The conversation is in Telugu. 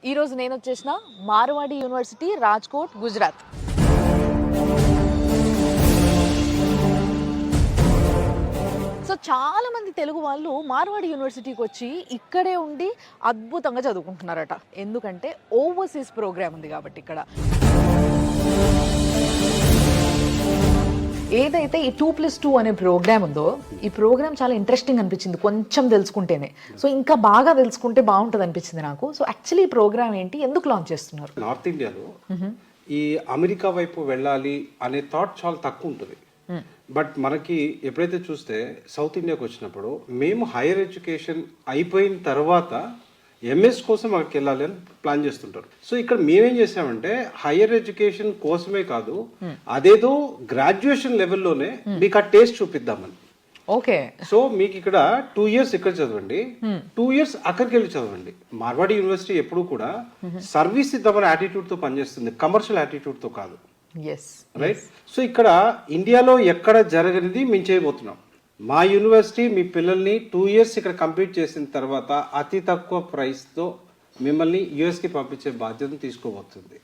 ఈరోజు నేను వచ్చేసిన మార్వాడి యూనివర్సిటీ, రాజ్కోట్, గుజరాత్. సో చాలా మంది తెలుగు వాళ్ళు మార్వాడి యూనివర్సిటీకి వచ్చి ఇక్కడే ఉండి అద్భుతంగా చదువుకుంటున్నారట. ఎందుకంటే ఓవర్సీస్ ప్రోగ్రామ్ ఉంది కాబట్టి ఇక్కడ. ఏదైతే ఈ 2+2 అనే ప్రోగ్రామ్ ఉందో, ఈ ప్రోగ్రామ్ చాలా ఇంట్రెస్టింగ్ అనిపించింది కొంచెం తెలుసుకుంటేనే. సో ఇంకా బాగా తెలుసుకుంటే బాగుంటుంది అనిపించింది నాకు. సో యాక్చువల్లీ ఈ ప్రోగ్రామ్ ఏంటి, ఎందుకు లాంచ్ చేస్తున్నారు? నార్త్ ఇండియాలో ఈ అమెరికా వైపు వెళ్ళాలి అనే థాట్ చాలా తక్కువ ఉంటుంది. బట్ మనకి ఎప్పుడైతే చూస్తే సౌత్ ఇండియాకి వచ్చినప్పుడు మేము హైయర్ ఎడ్యుకేషన్ అయిపోయిన తర్వాత ఎంఎస్ కోసం అక్కడికి వెళ్ళాలి అని ప్లాన్ చేస్తుంటారు. సో ఇక్కడ మేమేం చేసామంటే హైయర్ ఎడ్యుకేషన్ కోసమే కాదు, అదేదో గ్రాడ్యుయేషన్ లెవెల్లోనే మీకు ఆ టేస్ట్ చూపిద్దామని. ఓకే. సో మీకు ఇక్కడ 2 years ఇక్కడ చదవండి, 2 years అక్కడికి వెళ్ళి చదవండి. మార్వాడి యూనివర్సిటీ ఎప్పుడు కూడా సర్వీస్ ఇద్దామనే యాటిట్యూడ్ తో పనిచేస్తుంది, కమర్షియల్ యాటిట్యూడ్ తో కాదు. రైట్. సో ఇక్కడ ఇండియాలో ఎక్కడ జరగనిది మేము చేయబోతున్నాం. మా యూనివర్సిటీ మీ పిల్లల్ని 2 years ఇక్కడ కంప్లీట్ చేసిన తర్వాత అతి తక్కువ ప్రైస్తో మిమ్మల్ని యుఎస్కి పంపించే బాధ్యతను తీసుకోబోతుంది.